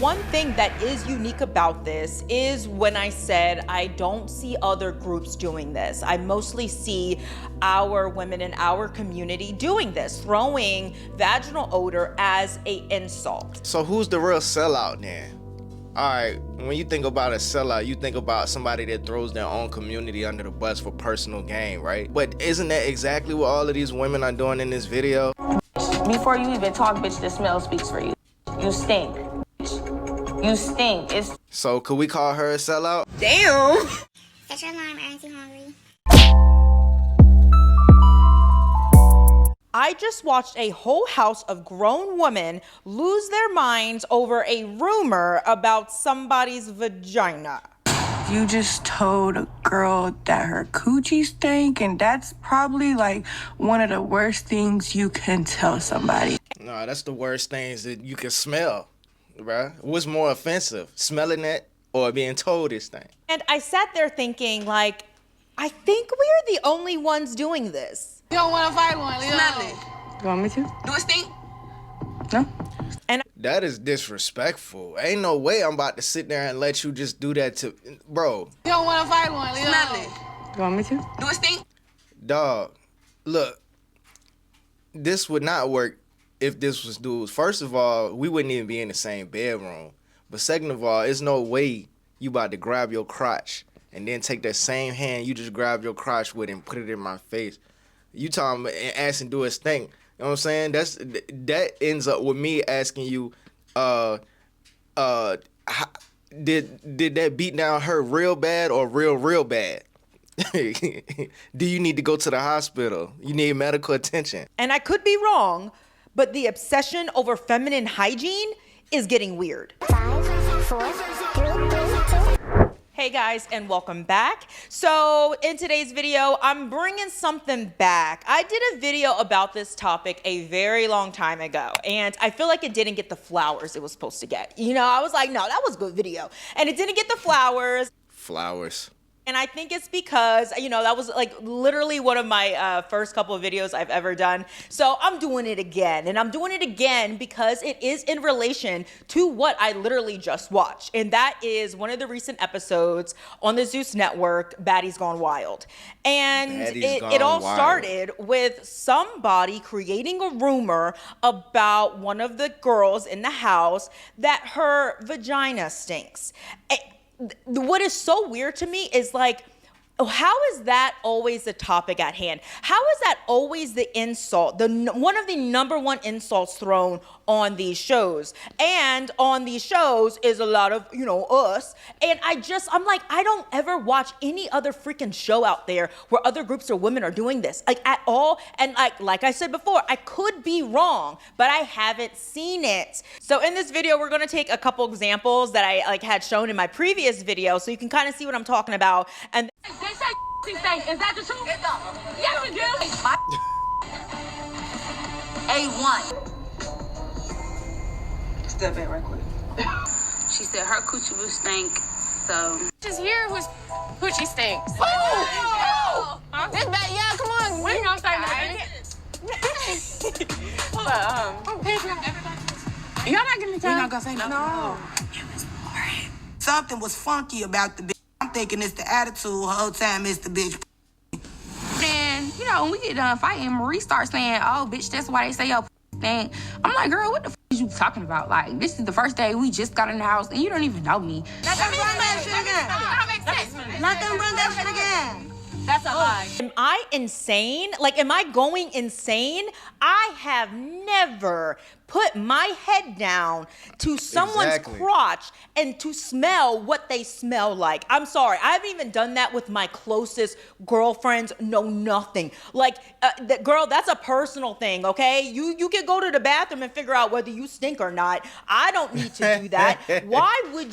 one thing that is unique about this is when I said I don't see other groups doing this. I mostly see our women in our community doing this, throwing vaginal odor as an insult. So who's the real sellout then? All right, when you think about a sellout, you think about somebody that throws their own community under the bus for personal gain, right? But isn't that exactly what all of these women are doing in this video? Before you even talk, bitch, the smell speaks for you. You stink. You stink. So could we call her a sellout? Damn. Set your alarm, aren't you hungry? I just watched a whole house of grown women lose their minds over a rumor about somebody's vagina. You just told a girl that her coochie stank, and that's probably like one of the worst things you can tell somebody. No, that's the worst things that you can smell, bruh. What's more offensive, smelling it or being told this thing? And I sat there thinking, like, I think we're the only ones doing this. You don't want to fight one, Leo. Smell it. You want me to? Do it stink? No. And that is disrespectful. Ain't no way I'm about to sit there and let you just do that to, bro. You don't want to fight one, Leo. Smell it. You want me to? Do it stink? Dog, look, this would not work if this was dudes. First of all, we wouldn't even be in the same bedroom. But second of all, there's no way you about to grab your crotch and then take that same hand you just grabbed your crotch with and put it in my face. You talking about asking do it stink. You know what I'm saying? That ends up with me asking you, did that beat down hurt real bad or real bad? Do you need to go to the hospital? You need medical attention. And I could be wrong, but the obsession over feminine hygiene is getting weird. 5, 4, 3, 2. Hey guys, and welcome back. So in today's video, I'm bringing something back. I did a video about this topic a very long time ago, and I feel like it didn't get the flowers it was supposed to get. You know, I was like, no, that was a good video. And it didn't get the flowers. Flowers. And I think it's because, you know, that was like literally one of my first couple of videos I've ever done. So I'm doing it again. And I'm doing it again because it is in relation to what I literally just watched. And that is one of the recent episodes on the Zeus Network, Baddies Gone Wild. And it all started with somebody creating a rumor about one of the girls in the house that her vagina stinks. What is so weird to me is like, how is that always the topic at hand? How is that always the insult, one of the number one insults thrown on these shows? And on these shows is a lot of, you know, us. And I'm like, I don't ever watch any other freaking show out there where other groups of women are doing this, like at all. And like I said before, I could be wrong, but I haven't seen it. So in this video, we're gonna take a couple examples that I had shown in my previous video, so you can kind of see what I'm talking about. And They say stink. Is that the truth? Yes, it do. A1. Step in right quick. She said her coochie will stink, so. Just here whose coochie stinks. Oh! This bad, yeah, come on. We gonna say that. Y'all not giving me time? You're not gonna say nothing? No. It was boring. Something was funky about the bitch. I'm thinking it's the attitude the whole time it's the bitch. Then, you know, when we get done fighting, Marie starts saying, oh, bitch, that's why they say your thing. I'm like, girl, what the f is you talking about? Like, this is the first day we just got in the house and you don't even know me. Not gonna run that shit again. That don't make sense. Not gonna run that shit again. That's a lie. am I insane? Like, am I going insane? I have never put my head down to someone's crotch and to smell what they smell like. I'm sorry, I haven't even done that with my closest girlfriends. No, nothing. Like, girl, that's a personal thing, okay? You can go to the bathroom and figure out whether you stink or not. I don't need to do that. Why would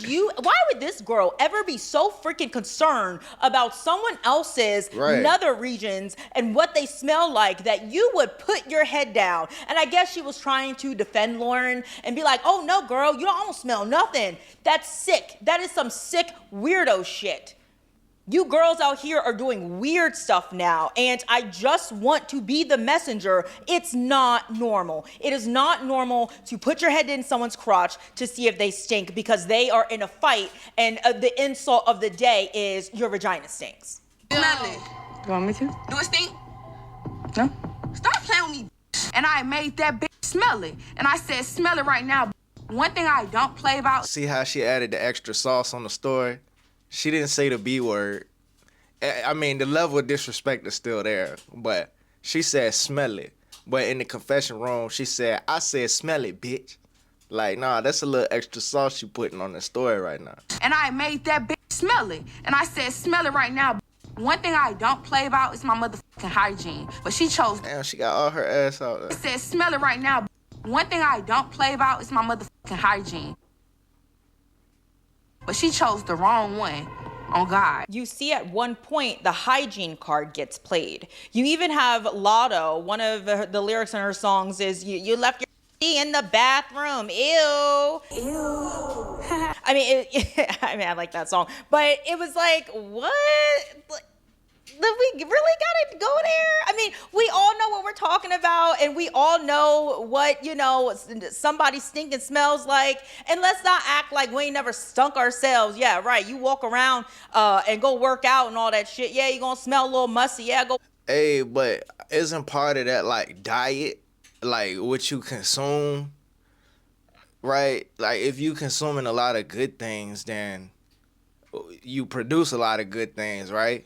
this girl ever be so freaking concerned about someone else's nether regions and what they smell like that you would put your head down? And I guess she was trying to defend Lauren and be like, oh no, girl, you don't smell nothing. That's sick. That is some sick weirdo shit. You girls out here are doing weird stuff now, and I just want to be the messenger. It's not normal. It is not normal to put your head in someone's crotch to see if they stink because they are in a fight, and the insult of the day is your vagina stinks. Smell it. You want me to? Do it stink? No? Stop playing with me. And I made that bitch smell it. And I said, smell it right now. One thing I don't play about. See how she added the extra sauce on the story? She didn't say the B word. I mean, the level of disrespect is still there, but she said smell it. But in the confession room, she said, I said smell it, bitch. Like, nah, that's a little extra sauce you putting on the story right now. And I made that bitch smell it. And I said, smell it right now. One thing I don't play about is my motherfucking hygiene. But she chose. Damn, she got all her ass out there. I said, smell it right now. One thing I don't play about is my motherfucking hygiene. But she chose the wrong one. On God. You see at one point the hygiene card gets played. You even have Lotto, one of the lyrics in her songs is, you left your in the bathroom. Ew. I mean, I like that song. But it was like, what? We really gotta go there? I mean, we all know what we're talking about, and we all know what, somebody stinking smells like. And let's not act like we ain't never stunk ourselves. Yeah, right. You walk around and go work out and all that shit. Yeah, you're gonna smell a little musty. Yeah, go. Hey, but isn't part of that like diet, like what you consume, right? Like if you consuming a lot of good things, then you produce a lot of good things, right?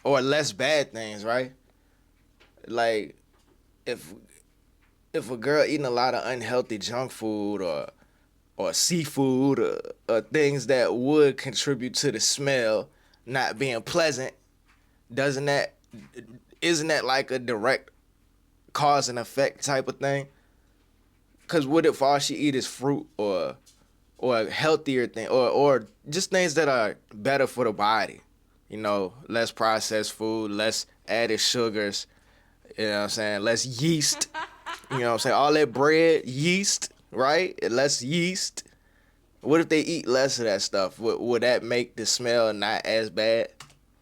Or less bad things, right? Like, if a girl eating a lot of unhealthy junk food or seafood or things that would contribute to the smell not being pleasant, isn't that like a direct cause and effect type of thing? Because what if all she eat is fruit or a healthier thing or just things that are better for the body? Less processed food, less added sugars, you know what I'm saying? Less yeast, you know what I'm saying? All that bread, yeast, right? Less yeast. What if they eat less of that stuff? Would that make the smell not as bad?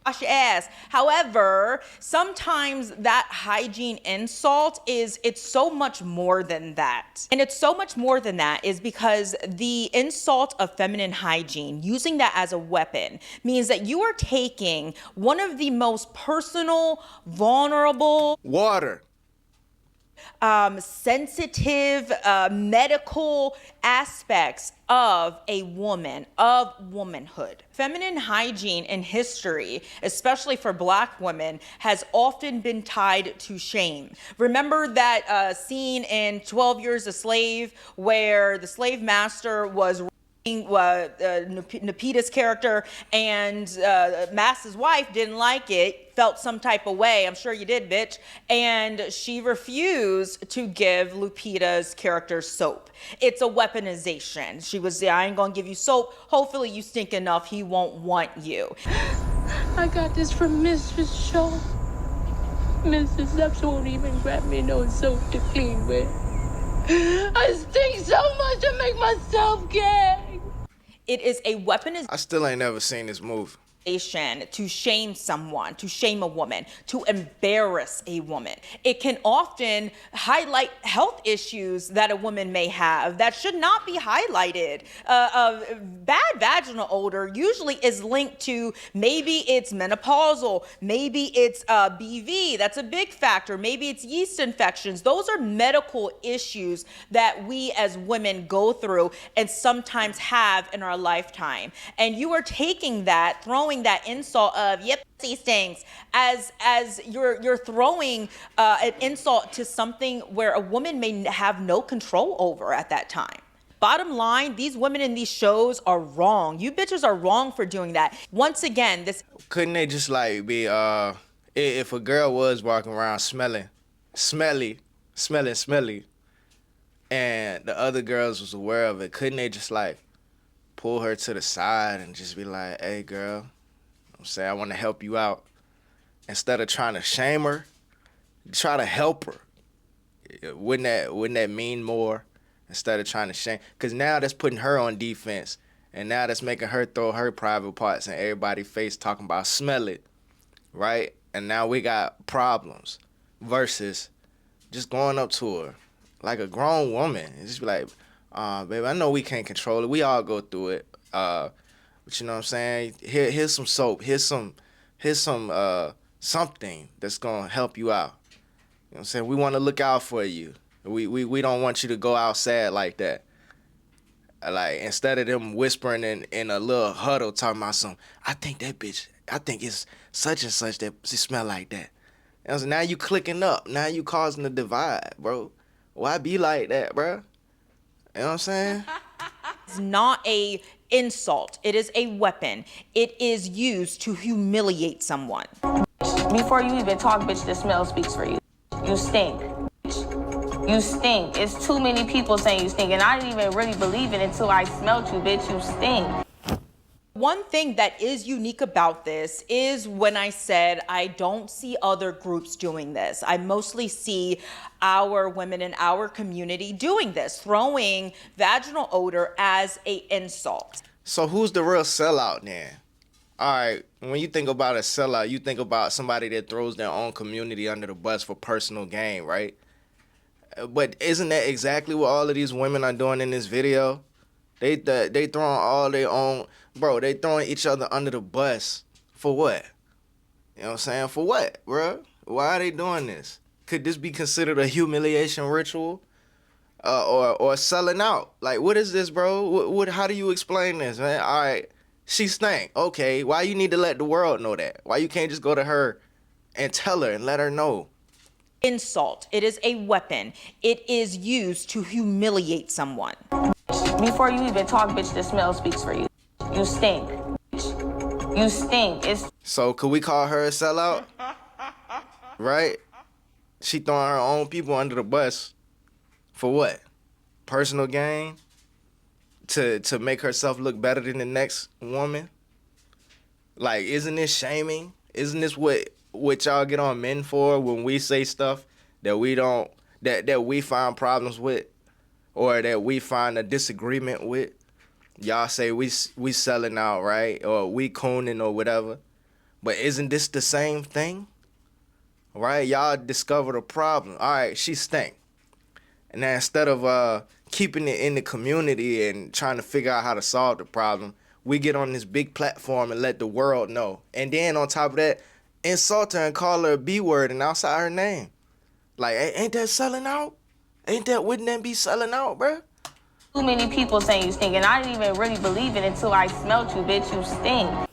Wash your ass. However, sometimes that hygiene insult it's so much more than that. And it's so much more than that is because the insult of feminine hygiene, using that as a weapon, means that you are taking one of the most personal, vulnerable, Water. sensitive, medical aspects of a woman, of womanhood. Feminine hygiene in history, especially for Black women, has often been tied to shame. Remember that scene in 12 Years a Slave where the slave master was Napita's character and Master's wife didn't like it, felt some type of way. I'm sure you did, bitch. And she refused to give Lupita's character soap. It's a weaponization. She was, I ain't gonna give you soap. Hopefully you stink enough, he won't want you. I got this from Mrs. Shaw. Mrs. Epps won't even grab me no soap to clean with. I stink so much I make myself gag. It is a weaponization. I still ain't never seen this movie. To shame someone, to shame a woman, to embarrass a woman. It can often highlight health issues that a woman may have that should not be highlighted. Bad vaginal odor usually is linked to maybe it's menopausal, maybe it's BV, that's a big factor, maybe it's yeast infections. Those are medical issues that we as women go through and sometimes have in our lifetime. And you are taking that, throwing that insult of yep, these things as you're throwing an insult to something where a woman may have no control over at that time. Bottom line, these women in these shows are wrong. You bitches are wrong for doing that. Once again, this Couldn't they just like be if a girl was walking around smelling and the other girls was aware of it, couldn't they just like pull her to the side and just be like, hey girl, I'm saying I want to help you out. Instead of trying to shame her, try to help her. Wouldn't that mean more instead of trying to shame? Because now that's putting her on defense And now that's making her throw her private parts in everybody's face talking about smell it, right? And now we got problems versus just going up to her like a grown woman and just be like, baby, I know we can't control it. We all go through it. But you know what I'm saying? Here's some soap. Here's some something that's gonna help you out. You know what I'm saying? We want to look out for you. We don't want you to go out sad like that. Like, instead of them whispering in a little huddle talking about I think it's such and such that she smell like that. And so now you clicking up. Now you causing a divide, bro. Why be like that, bro? You know what I'm saying? It's not a insult. It is a weapon. It is used to humiliate someone. Before you even talk, bitch, the smell speaks for you. You stink. You stink. It's too many people saying you stink, and I didn't even really believe it until I smelled you, bitch. You stink. One thing that is unique about this is when I said I don't see other groups doing this. I mostly see our women in our community doing this, throwing vaginal odor as an insult. So who's the real sellout then? All right, when you think about a sellout, you think about somebody that throws their own community under the bus for personal gain, right? But isn't that exactly what all of these women are doing in this video? They throwing all their own, bro, they throwing each other under the bus for what? You know what I'm saying? For what, bro? Why are they doing this? Could this be considered a humiliation ritual? Or selling out? Like, what is this, bro? How do you explain this, man? All right, she stank. Okay, why you need to let the world know that? Why you can't just go to her and tell her and let her know? Insult. It is a weapon. It is used to humiliate someone. Before you even talk, bitch, the smell speaks for you. You stink. You stink. So could we call her a sellout? Right? She throwing her own people under the bus for what? Personal gain? To make herself look better than the next woman? Like, isn't this shaming? Isn't this what y'all get on men for when we say stuff that we don't that we find problems with or that we find a disagreement with? Y'all say we selling out, right? Or we cooning or whatever. But isn't this the same thing? Right? Y'all discovered a problem. All right, she stank. And then instead of keeping it in the community and trying to figure out how to solve the problem, we get on this big platform and let the world know. And then on top of that, insult her and call her a B word and outside her name. Like, ain't that selling out? Wouldn't that be selling out, bruh? Too many people saying you stink, and I didn't even really believe it until I smelled you, bitch. You stink.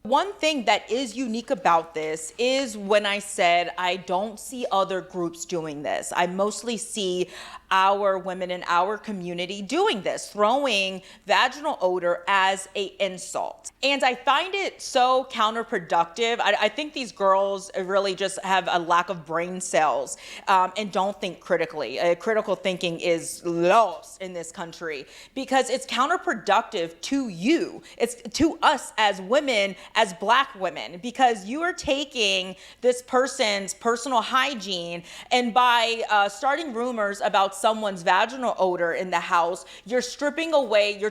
One thing that is unique about this is when I said I don't see other groups doing this. I mostly see our women in our community doing this, throwing vaginal odor as an insult. And I find it so counterproductive. I think these girls really just have a lack of brain cells and don't think critically. Critical thinking is lost in this country because it's counterproductive to you. It's to us as women, as Black women, because you are taking this person's personal hygiene and by starting rumors about someone's vaginal odor in the house, you're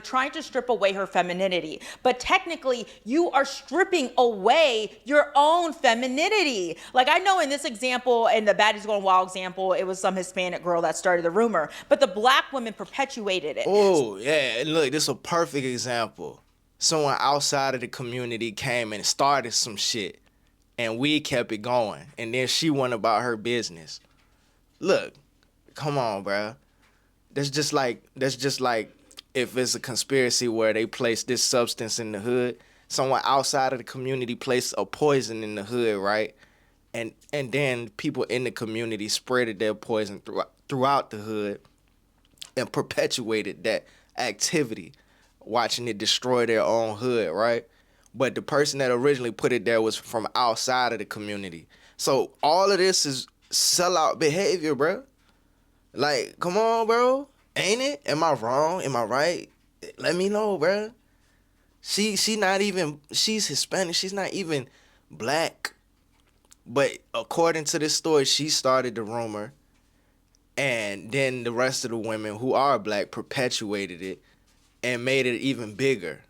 trying to strip away her femininity. But technically, you are stripping away your own femininity. Like, I know in this example, in the Baddies Going Wild example, it was some Hispanic girl that started the rumor, but the Black women perpetuated it. Oh, yeah, and look, this is a perfect example. Someone outside of the community came and started some shit, and we kept it going, and then she went about her business. Look, come on, bruh. That's just like if it's a conspiracy where they place this substance in the hood, someone outside of the community placed a poison in the hood, right? And then people in the community spreaded their poison throughout the hood and perpetuated that activity, watching it destroy their own hood, right? But the person that originally put it there was from outside of the community. So all of this is sellout behavior, bro. Like, come on, bro. Ain't it? Am I wrong? Am I right? Let me know, bro. She's Hispanic. She's not even Black. But according to this story, she started the rumor. And then the rest of the women who are Black perpetuated it. and made it even bigger,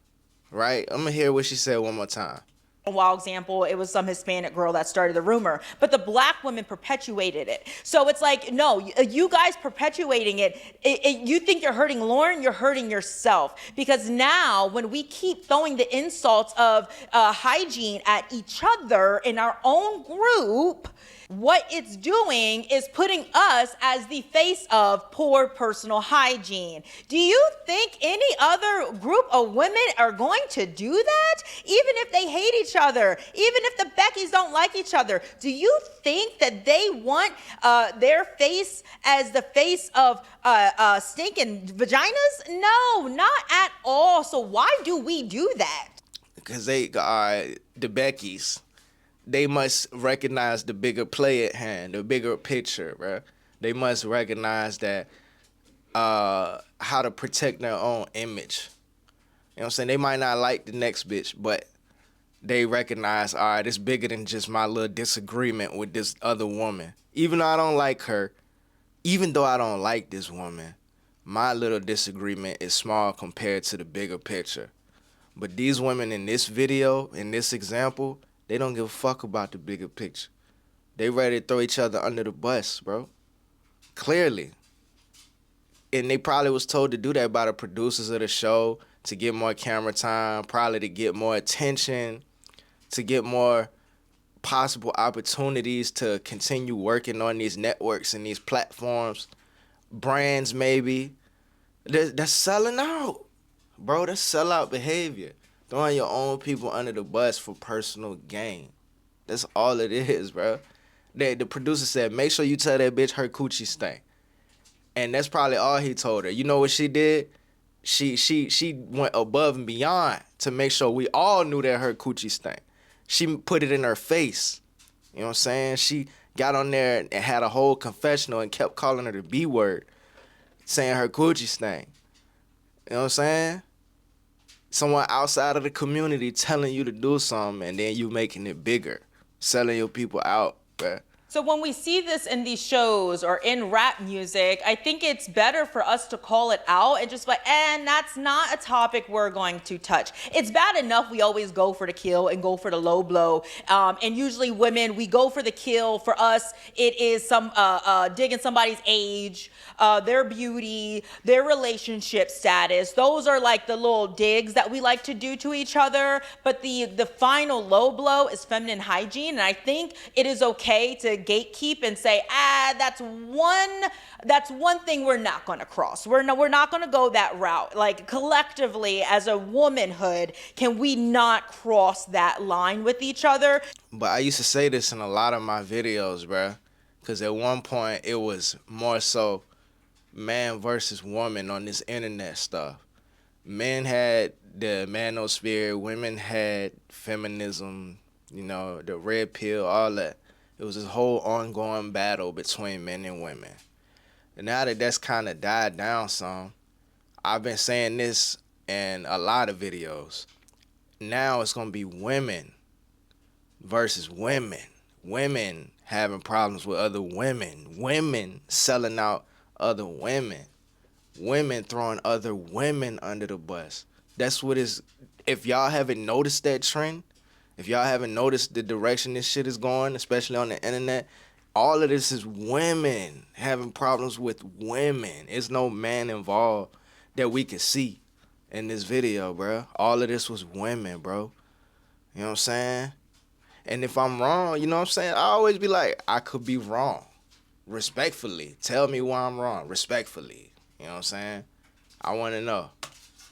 right? I'm gonna hear what she said one more time. A wild example, it was some Hispanic girl that started the rumor, but the black women perpetuated it. So it's like, no, you guys perpetuating it, you think you're hurting Lauren, you're hurting yourself. Because now when we keep throwing the insults of hygiene at each other in our own group, what it's doing is putting us as the face of poor personal hygiene. Do you think any other group of women are going to do that? Even if they hate each other, even if the Beckys don't like each other, do you think that they want their face as the face of stinking vaginas? No, not at all. So why do we do that? Because they are the Beckys. They must recognize the bigger play at hand, the bigger picture, bro. They must recognize that how to protect their own image. You know what I'm saying? They might not like the next bitch, but they recognize, all right, it's bigger than just my little disagreement with this other woman. Even though I don't like her, even though I don't like this woman, my little disagreement is small compared to the bigger picture. But these women in this video, in this example, they don't give a fuck about the bigger picture. They ready to throw each other under the bus, bro. Clearly. And they probably was told to do that by the producers of the show to get more camera time, probably to get more attention, to get more possible opportunities to continue working on these networks and these platforms. Brands, maybe. That's selling out. Bro, that's sellout behavior. Throwing your own people under the bus for personal gain. That's all it is, bro. The producer said, make sure you tell that bitch her coochie stink. And that's probably all he told her. You know what she did? She went above and beyond to make sure we all knew that her coochie stank. She put it in her face. You know what I'm saying? She got on there and had a whole confessional and kept calling her the B word, saying her coochie stank. You know what I'm saying? Someone outside of the community telling you to do something and then you making it bigger, selling your people out, bruh. So when we see this in these shows or in rap music, I think it's better for us to call it out and just like, and that's not a topic we're going to touch. It's bad enough we always go for the kill and go for the low blow. And usually women, we go for the kill. For us, it is some digging somebody's age, their beauty, their relationship status. Those are like the little digs that we like to do to each other. But the final low blow is feminine hygiene. And I think it is okay to gatekeep and say, that's one thing we're not going to cross. We're not going to go that route. Like collectively as a womanhood, can we not cross that line with each other? But I used to say this in a lot of my videos, bruh. Because at one point it was more so man versus woman on this internet stuff. Men had the manosphere, women had feminism, you know, the red pill, all that. It was this whole ongoing battle between men and women. And now that that's kind of died down some, I've been saying this in a lot of videos. Now it's going to be women versus women. Women having problems with other women. Women selling out other women. Women throwing other women under the bus. That's what is. If y'all haven't noticed that trend, if y'all haven't noticed the direction this shit is going, especially on the internet, all of this is women having problems with women. It's no man involved that we can see in this video, bro. All of this was women, bro. You know what I'm saying? And if I'm wrong, you know what I'm saying? I always be like, I could be wrong. Respectfully. Tell me why I'm wrong. Respectfully. You know what I'm saying? I want to know.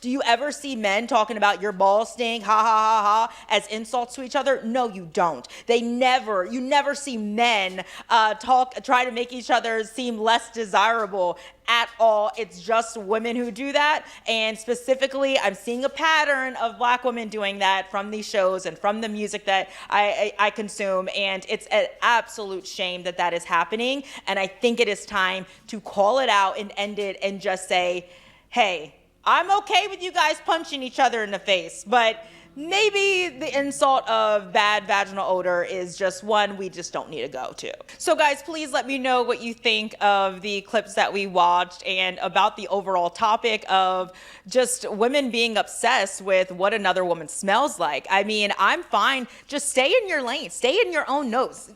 Do you ever see men talking about your balls stink, ha ha ha ha, as insults to each other? No, you don't. You never see men try to make each other seem less desirable at all. It's just women who do that. And specifically, I'm seeing a pattern of black women doing that from these shows and from the music that I consume. And it's an absolute shame that that is happening. And I think it is time to call it out and end it and just say, hey, I'm okay with you guys punching each other in the face, but maybe the insult of bad vaginal odor is just one we just don't need to go to. So guys, please let me know what you think of the clips that we watched and about the overall topic of just women being obsessed with what another woman smells like. I mean, I'm fine. Just stay in your lane. Stay in your own nose.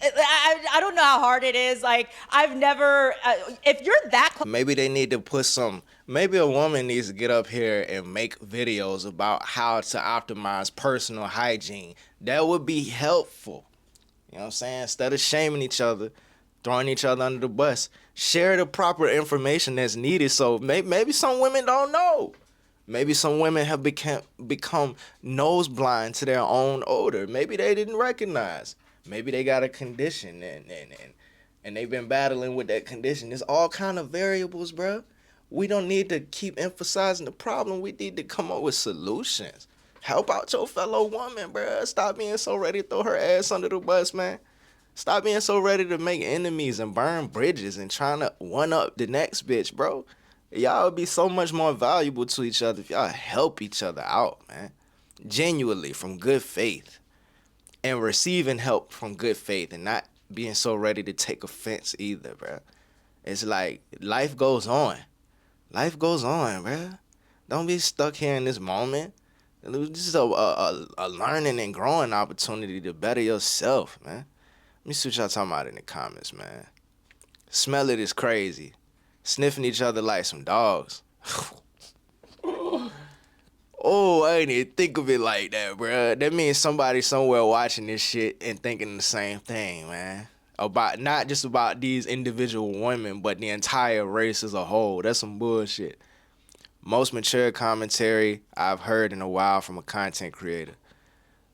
I don't know how hard it is. Like, I've never, if you're that close. Maybe they need to put some, maybe a woman needs to get up here and make videos about how to optimize personal hygiene. That would be helpful. You know what I'm saying? Instead of shaming each other, throwing each other under the bus, share the proper information that's needed. So maybe some women don't know. Maybe some women have become nose blind to their own odor. Maybe they didn't recognize. Maybe they got a condition and they've been battling with that condition. There's all kind of variables, bro. We don't need to keep emphasizing the problem. We need to come up with solutions. Help out your fellow woman, bro. Stop being so ready to throw her ass under the bus, man. Stop being so ready to make enemies and burn bridges and trying to one-up the next bitch, bro. Y'all would be so much more valuable to each other if y'all help each other out, man. Genuinely, from good faith. And receiving help from good faith and not being so ready to take offense either, bro. It's like life goes on. Life goes on, bro. Don't be stuck here in this moment. This is a learning and growing opportunity to better yourself, man. Let me see what y'all talking about in the comments, man. Smell it is crazy. Sniffing each other like some dogs. Oh, I didn't even think of it like that, bro. That means somebody somewhere watching this shit and thinking the same thing, man. About not just about these individual women, but the entire race as a whole. That's some bullshit. Most mature commentary I've heard in a while from a content creator.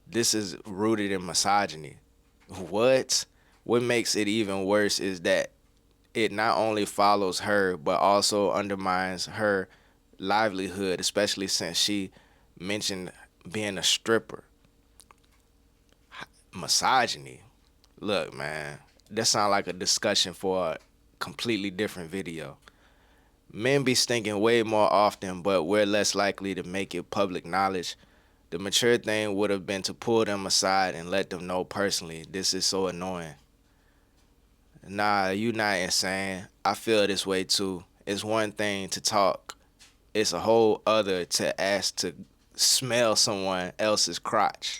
This is rooted in misogyny. What? What makes it even worse is that it not only follows her, but also undermines her livelihood, especially since she mentioned being a stripper. Misogyny. Look, man, that sounds like a discussion for a completely different video. Men be stinking way more often, but we're less likely to make it public knowledge. The mature thing would have been to pull them aside and let them know personally, this is so annoying. Nah, you not insane. I feel this way too. It's one thing to talk. It's a whole other to ask to smell someone else's crotch.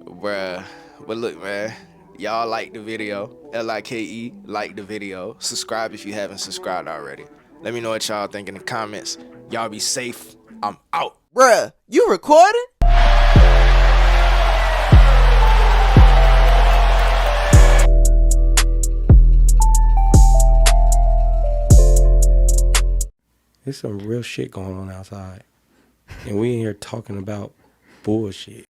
Bruh. But look, man. Y'all like the video. LIKE, like the video. Subscribe if you haven't subscribed already. Let me know what y'all think in the comments. Y'all be safe. I'm out. Bruh, you recording? There's some real shit going on outside. And we in here talking about bullshit.